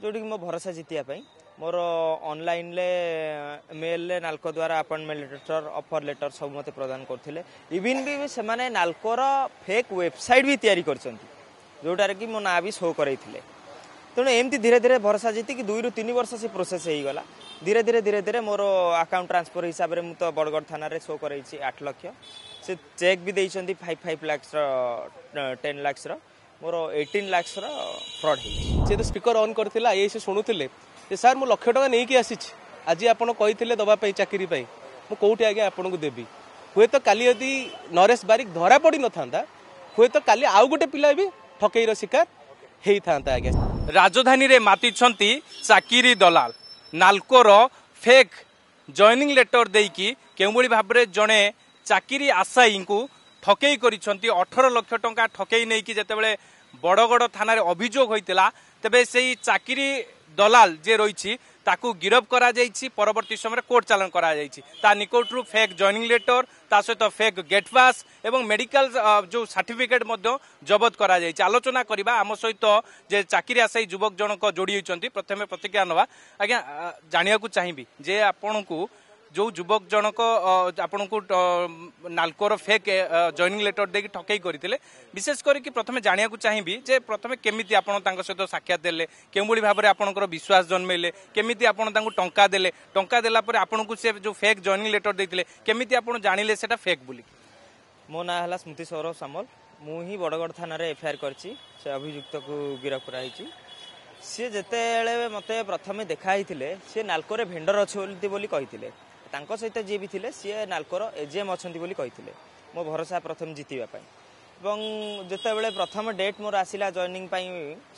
जोटी मो भरोसा जितिया मोर ऑनलाइन ले मेल ले नाल्को द्वारा अपॉइंटमेंट लेटर ऑफर लेटर सब मते प्रदान करथिले इवन भी से माने नाल्कोर फेक वेबसाइट भी तैयारी करछंती जोटार कि मो ना भी शो करैथिले तेणु एमती धीरे धीरे भरोसा जीति कि 2 ରୁ 3 वर्ष से प्रोसेस हो गला धीरे धीरे मोर अकाउंट ट्रांसफर हिसाब से मुझे बड़गढ़ थाना रे शो कर 8 लाख से चेक भी देइछंती 5 लाख 10 लाख मोर 18 लाख फ्रॉड से तो स्पीकर ऑन करथिला ये से सुनुथिले जे सर मु लाख टका नै कि आसी आज आपण कहिथिले दबा पई चाकरी पई मु कोउठी आगे आपण को देबी हुए तो काली यदि नरेश बारिक धरा पड़ी न थांदा हुए तो काली आउ गोटे पिला भी ठकईर शिकार हेई थांता आगे राजधानी रे मातिछंती चाकरी दलाल नाल्कोर फेक जॉइनिंग लेटर देकी केउबली भाबरे जणे चाकरी आशायी को ठकई करिसंती 18 लाख टंका ठकई नै कि जेतेबेले बड़गड़ थाना रे अभियोग होइतिला तबे सेही चाकरी दलाल जे रहिछि ताकू गिरफ करा जाइछि परवर्ती समय कोर्ट चालान करा जाइछि ता निकटरू फेक जॉइनिंग लेटर ता सहित फेक गेट पास एवं मेडिकल जो सर्टिफिकेट मध्य जबत करा जाइछि आलोचना करबा आम सहित जे चाकरी आशायी युवक जनक जोड़ी होइछंती प्रथमे प्रतिक्रिया नवा आज्ञा जानिया को चाहिबी जे आपनकू जो युवक जनक आपण को नाल्कोर फेक जॉइनिंग लेटर देकी ठकई करथिले विशेष करके प्रथमे जानिया को चाहिबी जे प्रथमे केमिति आपण तांको सहित साक्षात देले केमबुली भाबरे आपणकर विश्वास जन्मेले केमिति आपण तांको टंका देला परे आपण को से जो फेक जॉइनिंग लेटर देथिले केमिति आपण जानिले सेटा फेक बोली मो ना हला स्मृति सौरभ सामल मु ही बड़गड़ थाना रे एफआईआर करछि से अभियुक्त को गिरफ्त कराइछि सी जेतेले मते प्रथमे देखाइथिले से नाल्कोरे भेंडर अछि बोली कहिथिले तांको सहित जी भी थिले सी नाल्कोर एजीएम अछंती बोली कहिथिले मो भरोसा प्रथम जितिबा पई एवं जेतेबेले प्रथम डेट मोर आसिला जॉइनिंग पई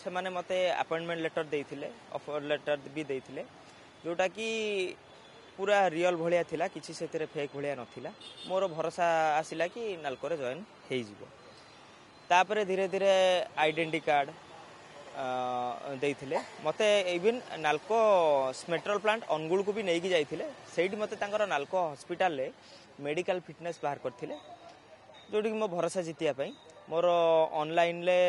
से माने मते अपॉइंटमेंट लेटर देइथिले ऑफर लेटर भी देइथिले जोटा कि पूरा रियल भलिया थिला किछि सेतरे फेक भलिया नथिला मोर भरोसा आसिला कि नाल्कोरे जॉइन हेइ जिवो तापरे धीरे धीरे आइडेंटिटी कार्ड देइथिले मते इवन नाल्को स्मेट्रल प्लांट अनुगुल को भी नेकी जाइथिले सेठी मते तांकर नाल्को हॉस्पिटल ले मेडिकल फिटनेस बाहर करथिले जोटी मो भरोसा जितिया पई मोर ऑनलाइन ले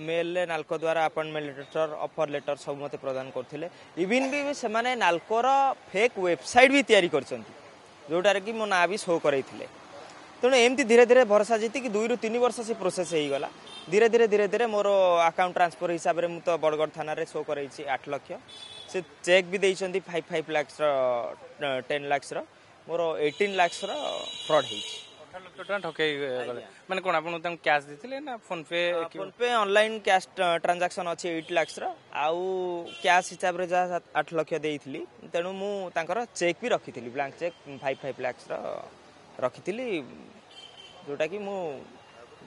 मेल ले नाल्को द्वारा अपॉइंटमेंट लेटर ऑफर लेटर सब मते प्रदान करथिले इवन भी से माने नाल्कोर फेक वेबसाइट भी तैयारी करछंती जोटार कि मो ना भी शो करैथिले तेणु एमती धीरे धीरे भरोसा जीति कि 2 ରୁ 3 वर्ष से प्रोसेस हो गला धीरे धीरे मोर अकाउंट ट्रांसफर हिसाब से मुझे बड़गढ़ थाना रे शो कर 8 लाख से चेक भी देइछंती 5 लाख 10 लाख मोर 18 लाख फ्रॉड हो 18 लाख टका ठकई गले माने कोन आपन तम कैश दिथिले ना फोन पे ऑनलाइन कैश ट्रांजैक्शन अछि 8 लाख आउ कैश हिसाब रे जा 8 लाख देइथिली तेणु मु तांकर चेक भी रखिथिली ब्लैंक चेक 5 लाख रखिथिली जोटा कि मु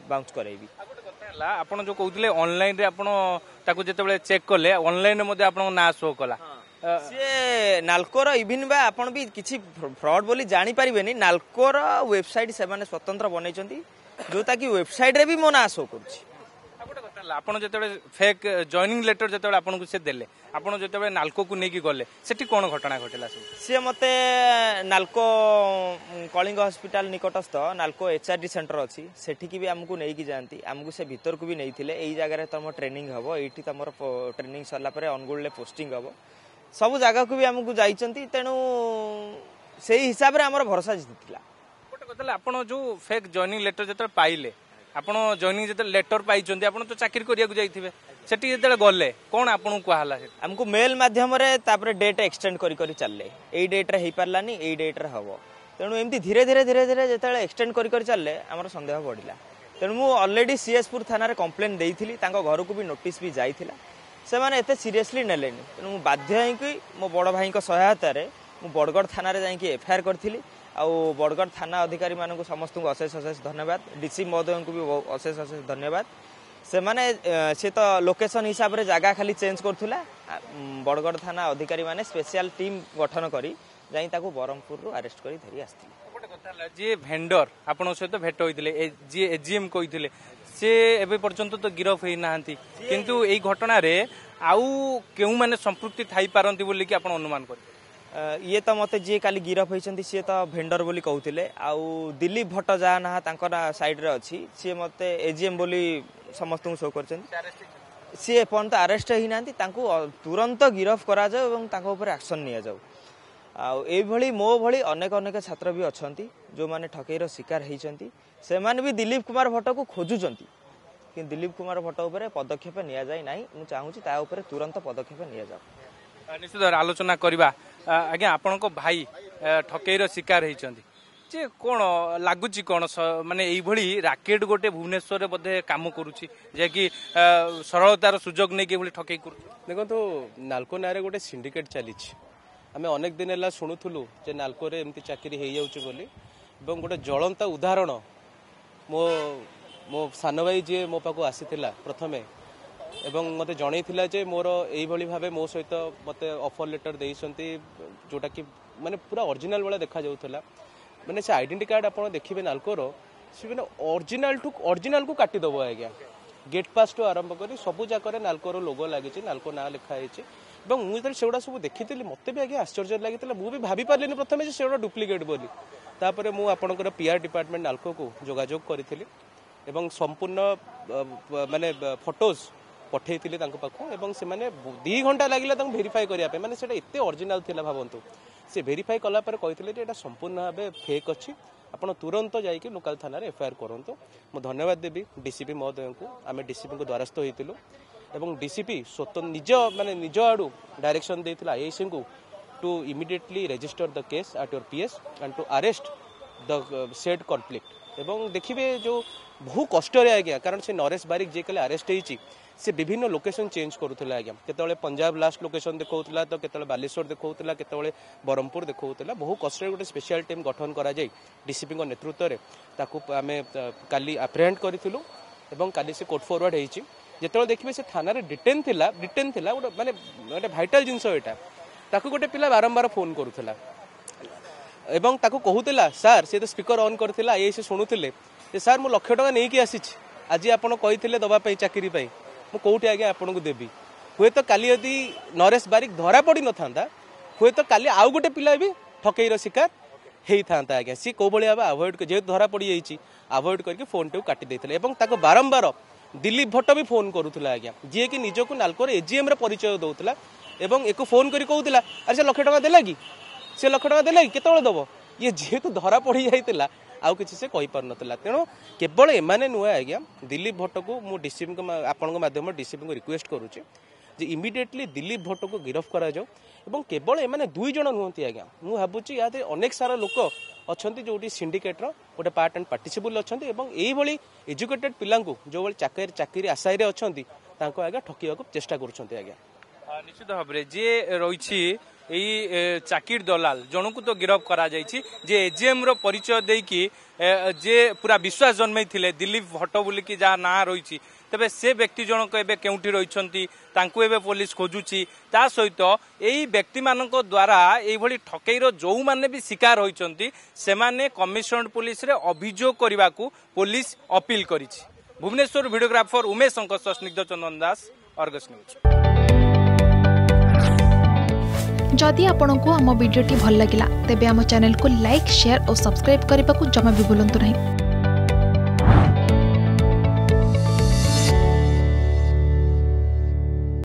बाउंस करैबी आपण जो कहते ऑनलाइन रे आपण ताको जेतेबेले चेक करले ऑनलाइन मध्ये आपण ना शो कला से नाल्कोर इवन बा आपण भी किछि फ्रॉड बोली जानि परिबेनी नाल्कोर वेबसाइट से माने स्वतंत्र बनैचंती जोता कि वेबसाइट रे भी मो ना शो करछि आपण जेतेबेले फेक जॉइनिंग लेटर जेतेबेले आपण को से देले आपण जेतेबेले नाल्को को नेकी गले सेठी कोन घटना घटेला से मते नाल्को कलिंग हॉस्पिटल निकटस्थ नाल्को एचआरडी सेंटर अछि सेठी की भी हमकु नेकी जानती हमकु से भीतर को भी नैथिले एई जगह रे तम ट्रेनिंग हबो एठी तमर ट्रेनिंग सरला परे अनुगुल ले पोस्टिंग हबो सब जगह को भी हमकु जाइचंती तेनु सेही हिसाब रे हमर भरोसा जितिला गोटे कतले आपण जो फेक जॉइनिंग लेटर जेते पाइले आपण जॉइनिंग जेते लेटर पाइचंती आपण तो चाकरी करिया को जाइथिबे सेठी जेते गले कोन आपण को हला हमकु मेल माध्यम रे तापरे डेट एक्सटेंड करी करी चलले एई डेट रे हेई परलानी एई डेट रे हबो तेणु एमती धीरे धीरे जेते एक्सटेंड करी करी चलले हमर संदेह बढ़िला तेणु मु ऑलरेडी सीएसपुर थाना रे कंप्लेंट देइथिली तांको घर को भी नोटिस भी जाइथिला से माने एते सीरियसली नेलेनी तेणु मु बाध्य हई कि मो बड़ भाई को सहायता रे मु बड़गढ़ थाना रे जाई कि एफआईआर करथिली आउ बड़गढ़ थाना अधिकारी मानक समस्त को अशेष धन्यवाद डीसी महोदय को भी अशेष धन्यवाद से माने से तो लोकेशन हिसाब रे जगह खाली चेंज करथुला बड़गढ़ थाना अधिकारी माने स्पेशल टीम गठन करी जाई ताको बरहमपुर रु अरेस्ट करी धरी आस्थिले जे भेंडर आपण सहित भेट होइतिले जे एजीएम कहितिले से एबे पर्यंत तो गिरफ होई नाहंती किंतु एई घटना रे आउ केउ माने संपृक्ति थाई पारंती बोली कि आपण अनुमान करी ये तो मते जे काली गिरफ होइछंती से तो भेंडर बोली कहउतिले आउ दिलीप भट्ट जा ना तांकर साइड रे अछि से मते एजीएम बोली समस्त शो करछन सी एपर्यंत अरेस्ट ही ना तुरंत गिरफ करा जाओ एवं तांको ऊपर एक्शन निया जाओ। आभली मो भली अनेक अनेक छात्र भी अच्छा जो मैंने ठकईर शिकार होती से भी दिलीप कुमार भट्ट को खोजुंट कि दिलीप कुमार भट्ट उपर पदक्षेप नि जाए ना मुझे चाहूँगी तुरंत पदक्षेप नि जाओ। निश्चित आलोचना करवा आज्ञा आपण भाई ठकईर शिकार होती जे कौन लगुच कौन माने यही राकेट गोटे भुवनेश्वर बोधे काम करुच्ची कि सरलतार सुजोग नहीं ठकई कर। देखो तो नालको नारे गोटे सिंडिकेट चली आम अनेक दिन है शुणुलु जे नालको एमती चाकरी हो जाऊँगी गोटे ज्वलंत उदाहरण मो मो सान भाई जी मो पाक आसी प्रथमे एवं मत जनईला जे मोर यही भाव मो सहित मत ऑफर लेटर देती जोटा कि माने पूरा ओरिजिनल वाला देखा जाऊला मैंने से आइडेंटिटी कार्ड आप देखिए नालकोर सी मैंने ओरिजिनल को काटिदेव आज्ञा गेट पास टू आरंभ कर सबू जाकर नालकोर लोगो लगी नालको ना लिखाई मुझे सेगुड़ा सब देखी मत भी आज्ञा आश्चर्य लगी मुझे भाभी पारे प्रथम से डुप्लिकेट बोली तापर मुझे आपंकर पीआर डिपार्टमेंट नालको को जोगाजोग करी संपूर्ण माने फोटोज पठे पाखु एवं से माने 2 घंटा लगे भेरीफाई करने माने से एत ओरिजिनल थिला भावंतु से भेरीफाई कला कहते संपूर्ण भाव फेक अच्छी आप तुरंत जाकि लोकाल थाना एफआईआर करूँ। मु धन्यवाद देवी डीसीपी महोदय को आम डीसीपी को द्वारस्थ होइतिलु एवं डीसीपी स्वतंत्र निज माने निज आड़ू डायरेक्शन देथिला आईएससी को to immediately register the case at your PS and to arrest the said conflict एवं देखिए जो बहु कष्ट आज्ञा कारण से नरेश बारिक जे कले अरेस्ट होती से विभिन्न लोकेशन चेंज करूला आज्ञा केतले पंजाब लास्ट लोकेशन देखौतला तो केतले बालेश्वर देखौतला केतले बरहमपुर देखौतला बहु कष्ट गोटे स्पेशल टीम गठन करा जाय डीसीपी को नेतृत्व रे ताकू आमे काली अप्रेहेंड करिथिलु एवं काली से कोर्ट फॉरवर्ड हेछि जेतले देखिबे से थाना रे डिटेन थिला माने गोटे भाइटल जिंस एटा ताकू गोटे पिला बारंबार फोन करूथला एवं ताकू कहूतला सर से तो स्पीकर ऑन करथिला ए से सुनुथिले जे सर मु लाख टका नै कि आसीछि आज आपण कहिथिले दबा पई चाकरी पई मु कोठी आगे आपन को देबी हुए तो काली यदि नरेश बारिक धरा पड़ी न था हुए तो काली आउ गोटे पिला भी ठकईर शिकार होता आज्ञा सी कौ भाई आभोड जेहेतु धरा पड़ जाइए आभोड करके फोन टे काटी देते बारंबार दिलीप भट्ट भी फोन करूला आज्ञा जी कि निजक नालकोर एजीएम रे परिचय दौला एवं एक फोन कर कहूला अरे से लाख टका देला कि से लाख टका देला कि केतବେଳେ दब ये जेहेतु धरा पड़ जाइए आउ किसी से कही पार नतला तेणु केवल एमाने नुहे आज्ञा दिलीप भट्ट को मु डीसीपी आपण माध्यम डीसीपी को रिक्वेस्ट करुचे जे इमिडिएटली दिलीप भट्ट को गिरफ करा जाओ एवं केवल एमाने 2 जण नुहति आज्ञा मु भाबुची या अनेक सारा लोक अच्छा जो सिंडिकेटर गोटे पार्ट एंड पार्टिसिपल अच्छा यही भाई एजुकेटेड पिला जो भाई चाकरी आशाय अच्छा आज्ञा ठकिया चेष्टा करुँच आज्ञा निश्चित भाव में जी रही यही चाकिर दलाल जन को तो गिरफ करा जाइछि जे एजीएम रो परिचय देकी जे पूरा विश्वास जन्मई थिले दिलीप भट्ट बोलिकी जहाँ ना रही तेबे से व्यक्ति जनक एबे केउठी रहिछंती तांकु एबे पुलिस खोजुची ता सहित एई व्यक्ति मानक द्वारा एई भली ठकईर जो माने भी शिकार होइछंती से माने कमिशनरेट पुलिस रे अभियोग करबाकू पुलिस अपील करिछि। भुवनेश्वर वीडियोग्राफर उमेश अंकस स्निग्ध चंदन दास अर्गस न्यूज। जदि आपंक आम भिडी भल लगा तेब आम चैनल को लाइक शेयर और सब्सक्राइब करने को जमा भी भूलु नहीं।